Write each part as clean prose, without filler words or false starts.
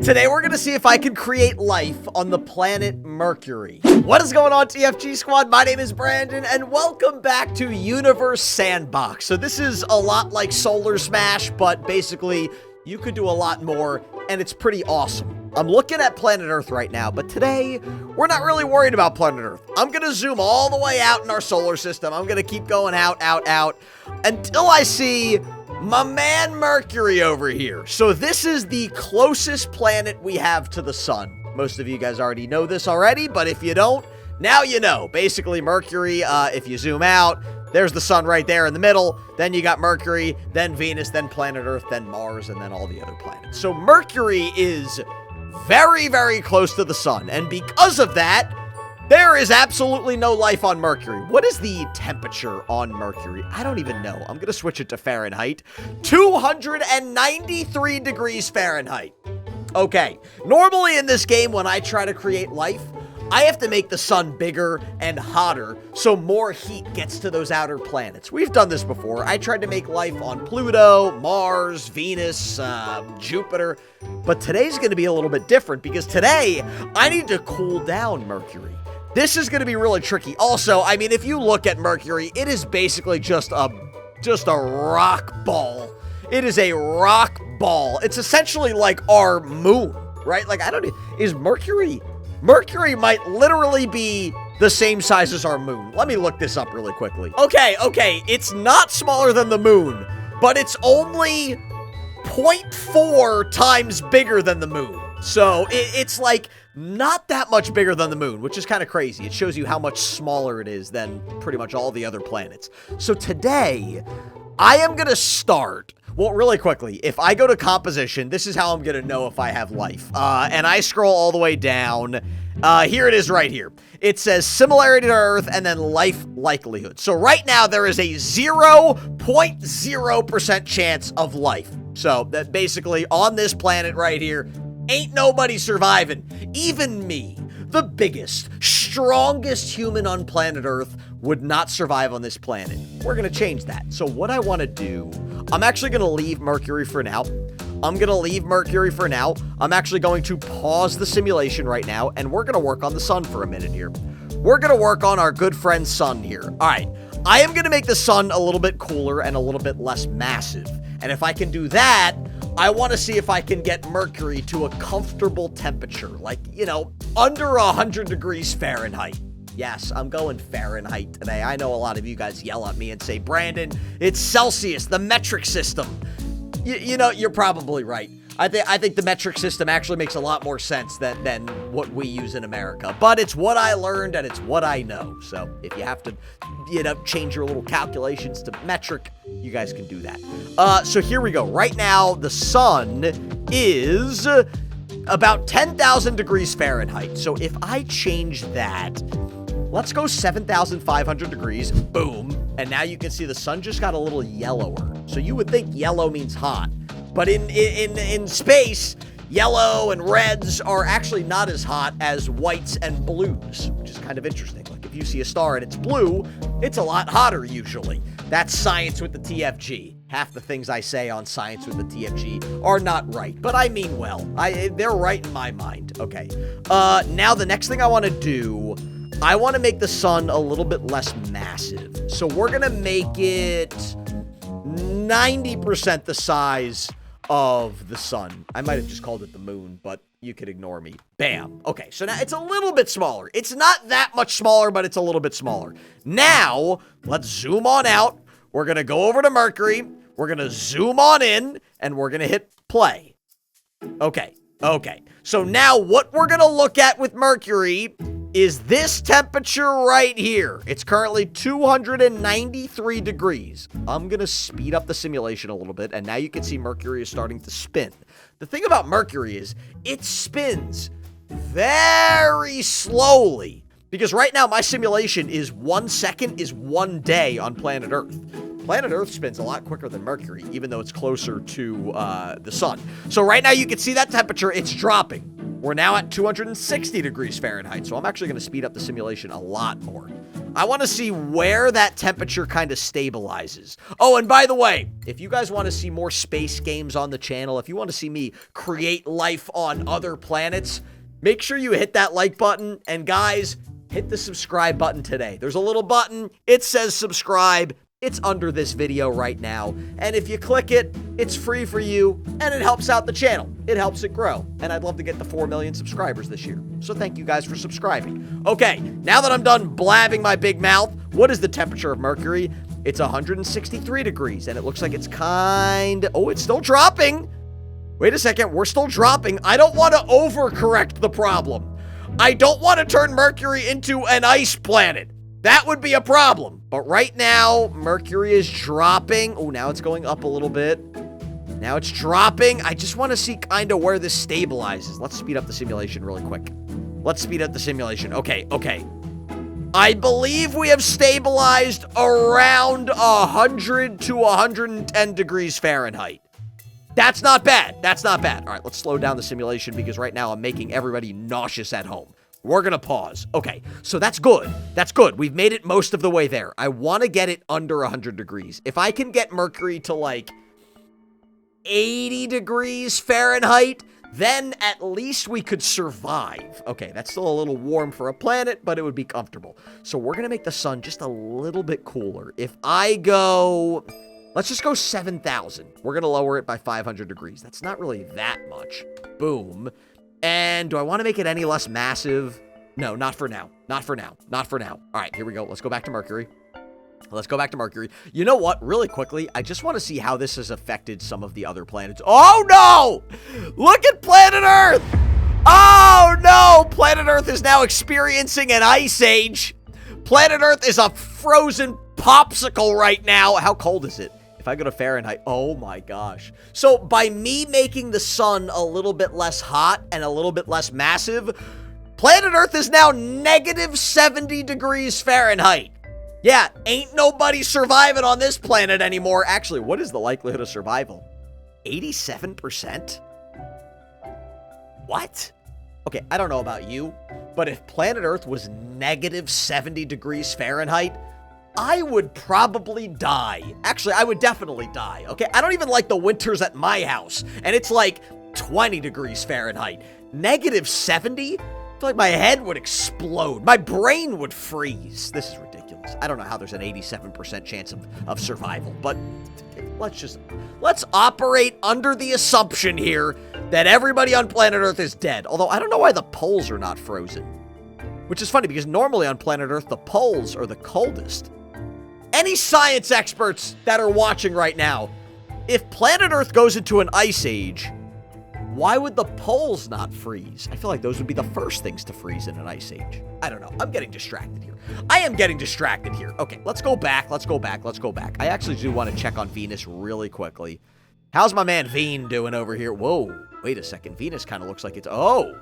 Today we're gonna see if I can create life on the planet Mercury. What is going on, TFG Squad? My name is Brandon, and welcome back to Universe Sandbox. So this is a lot like Solar Smash, but basically you could do a lot more, and it's pretty awesome. I'm looking at planet Earth right now, but today we're not really worried about planet Earth. I'm gonna zoom all the way out in our solar system. I'm gonna keep going out, until I see my man Mercury over here. So this is the closest planet we have to the sun. Most of you guys already know this already, but if you don't, now you know. Basically, Mercury, if you zoom out, there's the sun right there in the middle. Then you got Mercury, then Venus, then planet Earth, then Mars, and then all the other planets. So Mercury is very, very close to the sun. And because of that, there is absolutely no life on Mercury. What is the temperature on Mercury? I don't even know. I'm going to switch it to Fahrenheit. 293 degrees Fahrenheit. Okay. Normally in this game, when I try to create life, I have to make the sun bigger and hotter so more heat gets to those outer planets. We've done this before. I tried to make life on Pluto, Mars, Venus, Jupiter. But today's going to be a little bit different because today I need to cool down Mercury. This is going to be really tricky. Also, I mean, if you look at Mercury, it is basically just a rock ball. It is a rock ball. It's essentially like our moon, right? Like, is Mercury might literally be the same size as our moon. Let me look this up really quickly. Okay, it's not smaller than the moon, but it's only 0.4 times bigger than the moon. So it's like not that much bigger than the moon, which is kind of crazy. It shows you how much smaller it is than pretty much all the other planets. So today, I am going to start, well, really quickly, if I go to composition, this is how I'm going to know if I have life. And I scroll all the way down. Here it is right here. It says similarity to Earth and then life likelihood. So right now, there is a 0.0% chance of life. So that basically on this planet right here, ain't nobody surviving. Even me, the biggest, strongest human on planet Earth, would not survive on this planet. We're going to change that. So what I want to do, I'm actually going to leave Mercury for now. I'm actually going to pause the simulation right now, and we're going to work on the sun for a minute here. We're going to work on our good friend sun here. All right. I am going to make the sun a little bit cooler and a little bit less massive. And if I can do that, I want to see if I can get Mercury to a comfortable temperature, like, you know, under 100 degrees Fahrenheit. Yes, I'm going Fahrenheit today. I know a lot of you guys yell at me and say, Brandon, it's Celsius, the metric system. You know, you're probably right. I think the metric system actually makes a lot more sense than what we use in America. But it's what I learned and it's what I know. So if you have to, you know, change your little calculations to metric, you guys can do that. So here we go. Right now, the sun is about 10,000 degrees Fahrenheit. So if I change that, let's go 7,500 degrees. Boom. And now you can see the sun just got a little yellower. So you would think yellow means hot. But in space, yellow and reds are actually not as hot as whites and blues, which is kind of interesting. Like if you see a star and it's blue, it's a lot hotter usually. That's science with the TFG. Half the things I say on science with the TFG are not right, but I mean well. They're right in my mind. Okay. Now the next thing I want to do, I want to make the sun a little bit less massive. So we're going to make it 90% the size of the sun. I might have just called it the moon, but you could ignore me. Bam. Okay, so now it's a little bit smaller. It's not that much smaller, but it's a little bit smaller. Now, let's zoom on out. We're going to go over to Mercury. We're going to zoom on in, and we're going to hit play. Okay. So now what we're going to look at with Mercury is this temperature right here. It's currently 293 degrees. I'm going to speed up the simulation a little bit, and now you can see Mercury is starting to spin. The thing about Mercury is it spins very slowly, because right now my simulation is 1 second is 1 day on planet Earth. Planet Earth spins a lot quicker than Mercury, even though it's closer to the sun. So right now you can see that temperature, it's dropping. We're now at 260 degrees Fahrenheit, so I'm actually going to speed up the simulation a lot more. I want to see where that temperature kind of stabilizes. Oh, and by the way, if you guys want to see more space games on the channel, if you want to see me create life on other planets, make sure you hit that like button. And guys, hit the subscribe button today. There's a little button. It says subscribe. It's under this video right now. And if you click it, it's free for you, and it helps out the channel. It helps it grow. And I'd love to get to 4 million subscribers this year. So thank you guys for subscribing. Okay, now that I'm done blabbing my big mouth, what is the temperature of Mercury? It's 163 degrees, and it looks like it's it's still dropping. Wait a second, we're still dropping. I don't want to overcorrect the problem. I don't want to turn Mercury into an ice planet. That would be a problem. But right now, Mercury is dropping. Oh, now it's going up a little bit. Now it's dropping. I just want to see kind of where this stabilizes. Let's speed up the simulation really quick. Let's speed up the simulation. Okay. I believe we have stabilized around 100 to 110 degrees Fahrenheit. That's not bad. That's not bad. All right, let's slow down the simulation because right now I'm making everybody nauseous at home. We're going to pause. Okay, so that's good. That's good. We've made it most of the way there. I want to get it under 100 degrees. If I can get Mercury to like 80 degrees Fahrenheit, then at least we could survive. Okay, that's still a little warm for a planet, but it would be comfortable. So we're going to make the sun just a little bit cooler. If I go... Let's just go 7,000. We're going to lower it by 500 degrees. That's not really that much. Boom. And do I want to make it any less massive? No, not for now. Not for now. Not for now. All right, here we go. Let's go back to Mercury. Let's go back to Mercury. You know what? Really quickly, I just want to see how this has affected some of the other planets. Oh, no! Look at planet Earth! Oh, no! Planet Earth is now experiencing an ice age. Planet Earth is a frozen popsicle right now. How cold is it? If I go to Fahrenheit, oh my gosh. So by me making the sun a little bit less hot and a little bit less massive, planet Earth is now negative 70 degrees Fahrenheit. Yeah, ain't nobody surviving on this planet anymore. Actually, what is the likelihood of survival? 87%? What? Okay, I don't know about you, but if planet Earth was negative 70 degrees Fahrenheit, I would probably die. Actually, I would definitely die, okay? I don't even like the winters at my house, and it's like 20 degrees Fahrenheit. Negative 70? I feel like my head would explode. My brain would freeze. This is ridiculous. I don't know how there's an 87% chance of survival, but let's operate under the assumption here that everybody on planet Earth is dead. Although, I don't know why the poles are not frozen. Which is funny, because normally on planet Earth, the poles are the coldest. Any science experts that are watching right now, if planet Earth goes into an ice age, why would the poles not freeze? I feel like those would be the first things to freeze in an ice age. I don't know. I'm getting distracted here. I am getting distracted here. Okay, let's go back. Let's go back. Let's go back. I actually do want to check on Venus really quickly. How's my man Veen doing over here? Whoa, wait a second. Venus kind of looks like it's... Oh!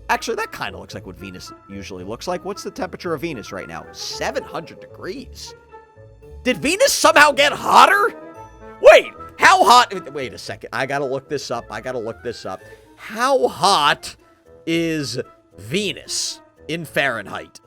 Actually, that kind of looks like what Venus usually looks like. What's the temperature of Venus right now? 700 degrees. Did Venus somehow get hotter? Wait, how hot? Wait a second. I gotta look this up. How hot is Venus in Fahrenheit?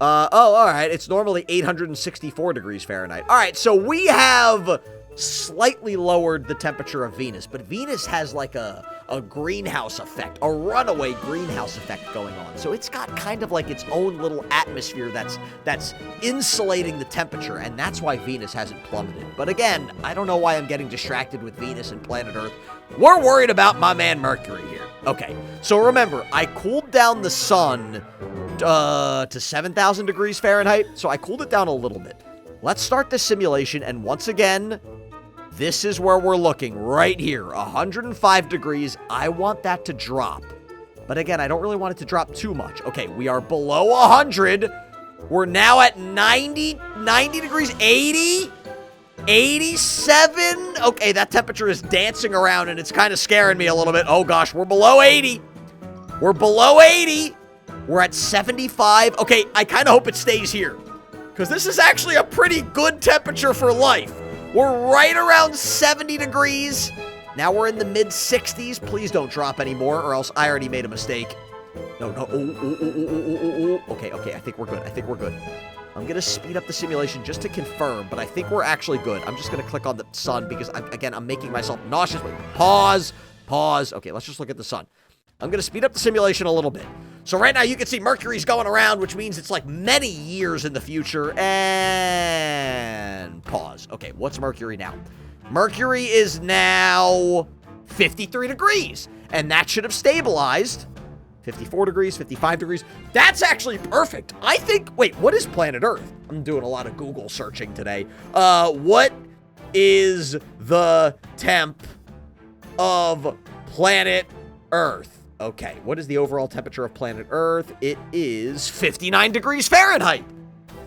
All right. It's normally 864 degrees Fahrenheit. All right, so we have slightly lowered the temperature of Venus, but Venus has like a greenhouse effect, a runaway greenhouse effect going on. So it's got kind of like its own little atmosphere that's insulating the temperature, and that's why Venus hasn't plummeted. But again, I don't know why I'm getting distracted with Venus and planet Earth. We're worried about my man Mercury here. Okay, so remember, I cooled down the sun to 7,000 degrees Fahrenheit, so I cooled it down a little bit. Let's start the simulation, and once again, this is where we're looking, right here, 105 degrees. I want that to drop. But again, I don't really want it to drop too much. Okay, we are below 100. We're now at 90 degrees, 80, 87. Okay, that temperature is dancing around, and it's kind of scaring me a little bit. Oh, gosh, we're below 80. We're below 80. We're at 75. Okay, I kind of hope it stays here, because this is actually a pretty good temperature for life. We're right around 70 degrees. Now we're in the mid-60s. Please don't drop anymore, or else I already made a mistake. No. Okay, I think we're good. I'm going to speed up the simulation just to confirm, but I think we're actually good. I'm just going to click on the sun because, again, I'm making myself nauseous. Wait, pause. Okay, let's just look at the sun. I'm going to speed up the simulation a little bit. So right now you can see Mercury's going around, which means it's like many years in the future. And pause. Okay, what's Mercury now? Mercury is now 53 degrees, and that should have stabilized. 54 degrees, 55 degrees. That's actually perfect. I think, wait, what is planet Earth? I'm doing a lot of Google searching today. What is the temp of planet Earth? Okay, what is the overall temperature of planet Earth? It is 59 degrees Fahrenheit.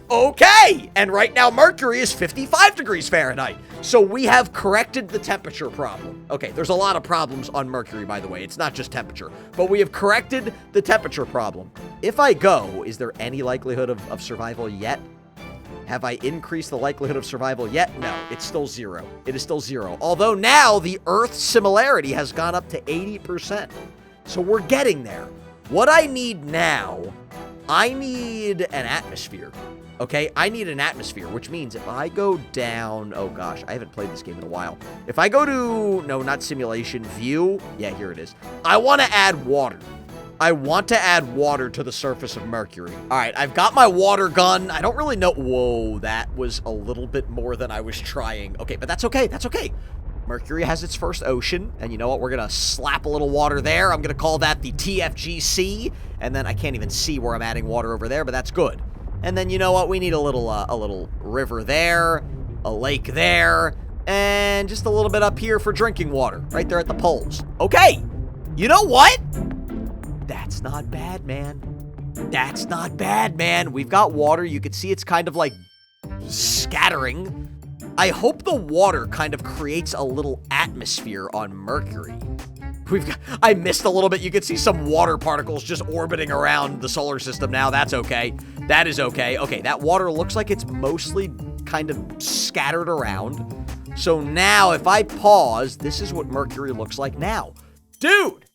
Okay, and right now Mercury is 55 degrees Fahrenheit. So we have corrected the temperature problem. Okay, there's a lot of problems on Mercury, by the way. It's not just temperature, but we have corrected the temperature problem. If I go, is there any likelihood of survival yet? Have I increased the likelihood of survival yet? No, it's still 0. It is still 0. Although now the Earth similarity has gone up to 80%. So we're getting there. What I need now, I need an atmosphere. Okay, I need an atmosphere, which means if I go down, oh gosh, I haven't played this game in a while. If I go to, no, not simulation, view, yeah, here it is. I want to add water. I want to add water to the surface of Mercury. All right, I've got my water gun. I don't really know, whoa, that was a little bit more than I was trying. Okay, but that's okay, that's okay. Mercury has its first ocean, and you know what? We're going to slap a little water there. I'm going to call that the TFGC, and then I can't even see where I'm adding water over there, but that's good. And then you know what? We need a little river there, a lake there, and just a little bit up here for drinking water, right there at the poles. Okay, you know what? That's not bad, man. That's not bad, man. We've got water. You can see it's kind of like scattering. I hope the water kind of creates a little atmosphere on Mercury. I missed a little bit. You can see some water particles just orbiting around the solar system now. That's okay. That is okay. Okay, that water looks like it's mostly kind of scattered around. So now if I pause, this is what Mercury looks like now. Dude,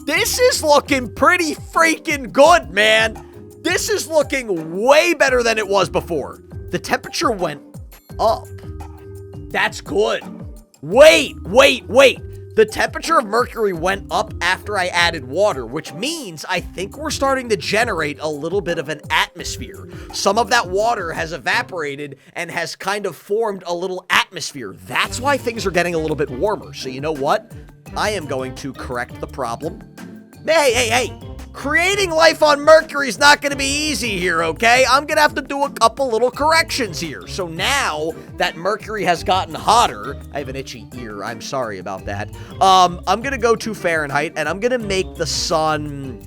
this is looking pretty freaking good, man. This is looking way better than it was before. The temperature went up. That's good. Wait. The temperature of Mercury went up after I added water, which means I think we're starting to generate a little bit of an atmosphere. Some of that water has evaporated and has kind of formed a little atmosphere. That's why things are getting a little bit warmer. So you know what? I am going to correct the problem. Hey. Creating life on Mercury is not going to be easy here, okay? I'm going to have to do a couple little corrections here. So now that Mercury has gotten hotter, I have an itchy ear. I'm sorry about that. I'm going to go to Fahrenheit, and I'm going to make the sun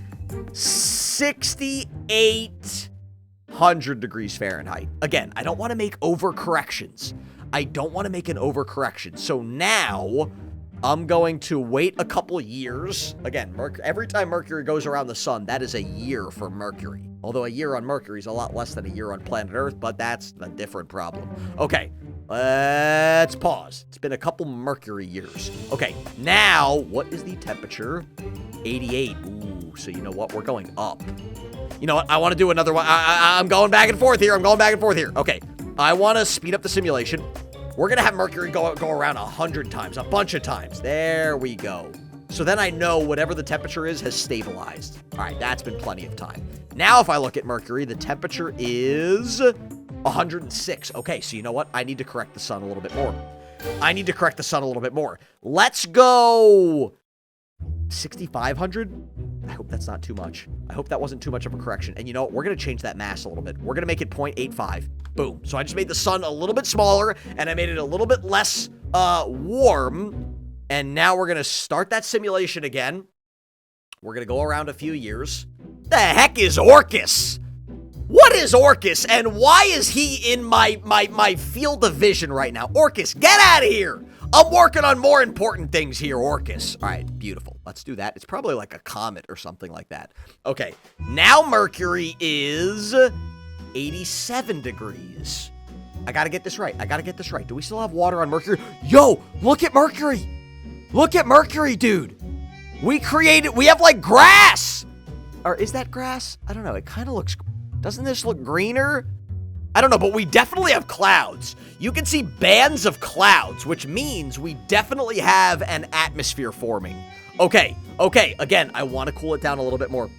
6,800 degrees Fahrenheit. Again, I don't want to make overcorrections. I don't want to make an overcorrection. So now I'm going to wait a couple years. Again, every time Mercury goes around the sun, that is a year for Mercury. Although a year on Mercury is a lot less than a year on planet Earth, but that's a different problem. Okay, let's pause. It's been a couple Mercury years. Okay, now, what is the temperature? 88. Ooh, so you know what? We're going up. You know what? I want to do another one. I'm going back and forth here. Okay, I want to speed up the simulation. We're going to have Mercury go around 100 times, a bunch of times. There we go. So then I know whatever the temperature is has stabilized. All right, that's been plenty of time. Now if I look at Mercury, the temperature is 106. Okay, so you know what? I need to correct the sun a little bit more. Let's go 6,500. I hope that's not too much. I hope that wasn't too much of a correction. And you know what? We're going to change that mass a little bit. We're going to make it 0.85. Boom. So I just made the sun a little bit smaller, and I made it a little bit less warm. And now we're going to start that simulation again. We're going to go around a few years. The heck is Orcus? What is Orcus, and why is he in my field of vision right now? Orcus, get out of here! I'm working on more important things here, Orcus. All right, beautiful. Let's do that. It's probably like a comet or something like that. Okay, now Mercury is 87 degrees. I gotta get this right. Do we still have water on Mercury? Yo, look at Mercury. Look at Mercury, dude. We have like grass. Or is that grass? I don't know. It kind of looks, doesn't this look greener? I don't know, but we definitely have clouds. You can see bands of clouds, which means we definitely have an atmosphere forming. Okay, again, I want to cool it down a little bit more.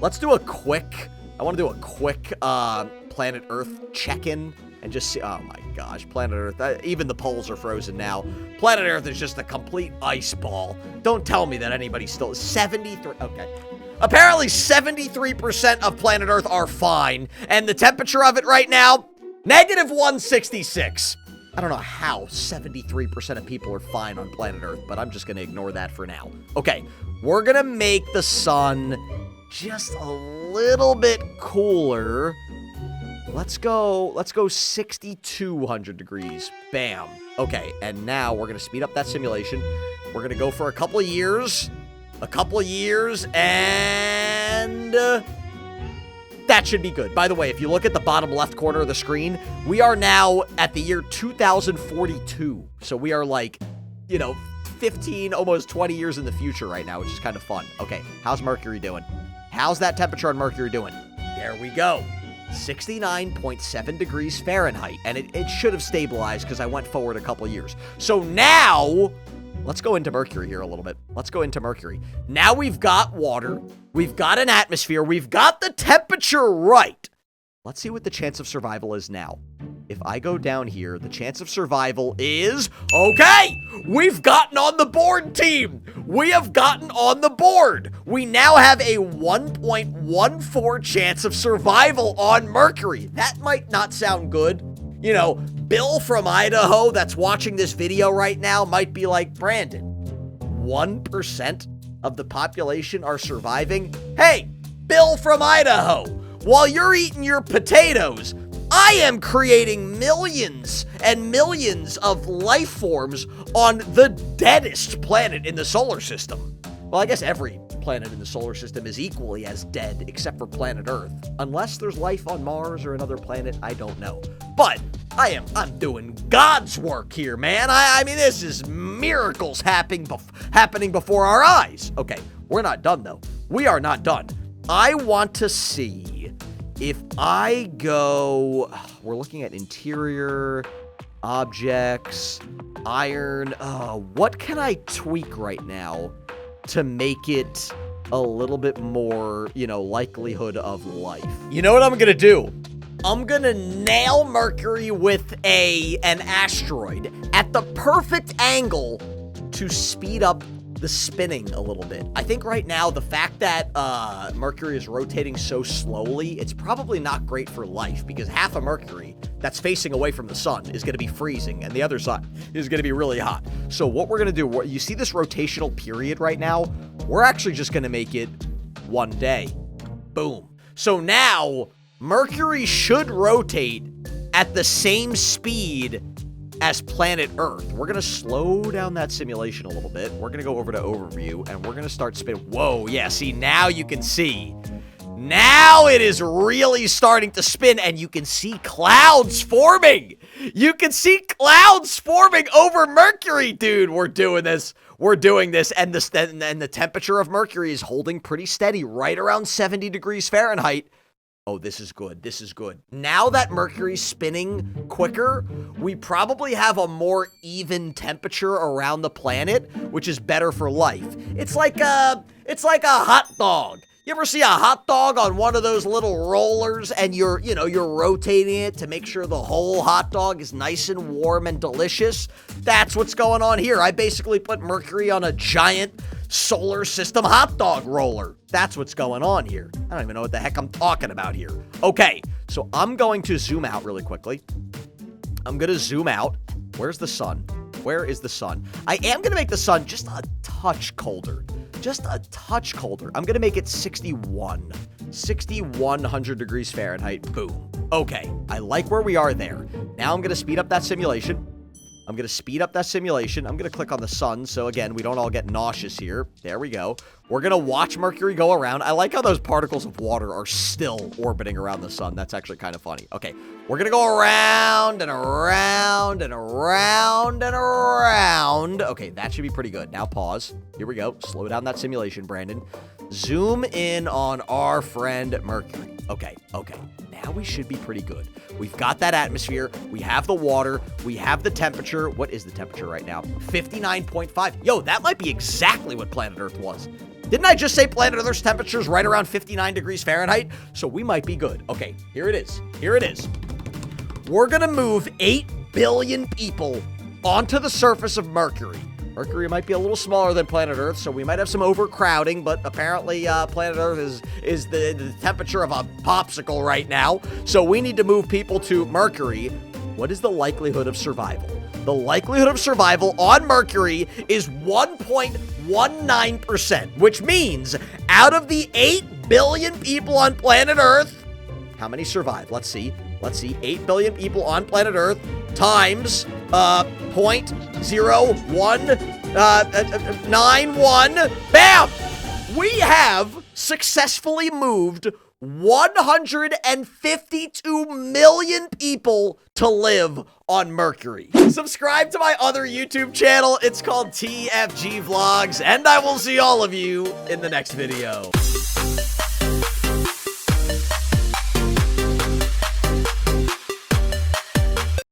Let's do a quick, I want to do a quick planet Earth check-in and just see, oh my gosh, planet Earth, even the poles are frozen now. Planet Earth is just a complete ice ball. Don't tell me that anybody's still, 73, okay. Apparently 73% of planet Earth are fine, and the temperature of it right now, -166. I don't know how 73% of people are fine on planet Earth, but I'm just going to ignore that for now. Okay, we're going to make the sun just a little bit cooler. Let's go 6,200 degrees. Bam. Okay, and now we're going to speed up that simulation. We're going to go for a couple of years, and that should be good. By the way, if you look at the bottom left corner of the screen, we are now at the year 2042. So we are like, 15, almost 20 years in the future right now, which is kind of fun. Okay, how's Mercury doing? How's that temperature on Mercury doing? There we go. 69.7 degrees Fahrenheit. And it should have stabilized because I went forward a couple years. So now, let's go into Mercury here a little bit. Let's go into Mercury. Now we've got water. We've got an atmosphere. We've got the temperature right. Let's see what the chance of survival is now. If I go down here, the chance of survival is... Okay! We've gotten on the board, team! We have gotten on the board! We now have a 1.14 chance of survival on Mercury. That might not sound good. Bill from Idaho that's watching this video right now might be like, Brandon, 1% of the population are surviving? Hey, Bill from Idaho, while you're eating your potatoes, I am creating millions and millions of life forms on the deadest planet in the solar system. Well, I guess every planet in the solar system is equally as dead, except for planet Earth. Unless there's life on Mars or another planet, I don't know. But I'm doing God's work here, man. I mean, this is miracles happening before our eyes. Okay, we're not done, though. We are not done. I want to see if I go... We're looking at interior, objects, iron. What can I tweak right now to make it a little bit more, likelihood of life? You know what I'm gonna do? I'm gonna nail Mercury with an asteroid at the perfect angle to speed up the spinning a little bit. I think right now, the fact that Mercury is rotating so slowly, it's probably not great for life, because half of Mercury that's facing away from the sun is going to be freezing, and the other side is going to be really hot. So what we're going to do, you see this rotational period right now? We're actually just going to make it 1 day. Boom. So now, Mercury should rotate at the same speed as planet Earth. We're going to slow down that simulation a little bit. We're going to go over to overview, and we're going to start spinning. Whoa, yeah, see, now you can see. Now it is really starting to spin, and you can see clouds forming. You can see clouds forming over Mercury, dude. We're doing this. We're doing this, and the temperature of Mercury is holding pretty steady, right around 70 degrees Fahrenheit. Oh, this is good. This is good. Now that Mercury's spinning quicker, we probably have a more even temperature around the planet, which is better for life. It's like a hot dog. You ever see a hot dog on one of those little rollers and you're rotating it to make sure the whole hot dog is nice and warm and delicious? That's what's going on here. I basically put Mercury on a giant solar system hot dog roller. That's what's going on here. I don't even know what the heck I'm talking about here. Okay, so I'm going to zoom out really quickly. I'm going to zoom out. Where's the sun? Where is the sun? I am going to make the sun just a touch colder. Just a touch colder. I'm going to make it 6,100 degrees Fahrenheit. Boom. Okay, I like where we are there. Now I'm going to speed up that simulation. I'm going to speed up that simulation. I'm going to click on the sun, so again, we don't all get nauseous here. There we go. We're going to watch Mercury go around. I like how those particles of water are still orbiting around the sun. That's actually kind of funny. Okay, we're going to go around and around and around and around. Okay, that should be pretty good. Now pause. Here we go. Slow down that simulation, Brandon. Zoom in on our friend Mercury. Okay. Now we should be pretty good. We've got that atmosphere. We have the water. We have the temperature. What is the temperature right now? 59.5. Yo, that might be exactly what planet Earth was. Didn't I just say planet Earth's temperature is right around 59 degrees Fahrenheit? So we might be good. Okay, here it is. We're gonna move 8 billion people onto the surface of Mercury. Mercury might be a little smaller than planet Earth, so we might have some overcrowding, but apparently planet Earth is the temperature of a popsicle right now, so we need to move people to Mercury. What is the likelihood of survival? The likelihood of survival on Mercury is 1.19%, which means out of the 8 billion people on planet Earth, how many survive? Let's see. 8 billion people on planet Earth times 0.0191. Bam! We have successfully moved 152 million people to live on Mercury. Subscribe to my other YouTube channel. It's called TFG Vlogs, and I will see all of you in the next video.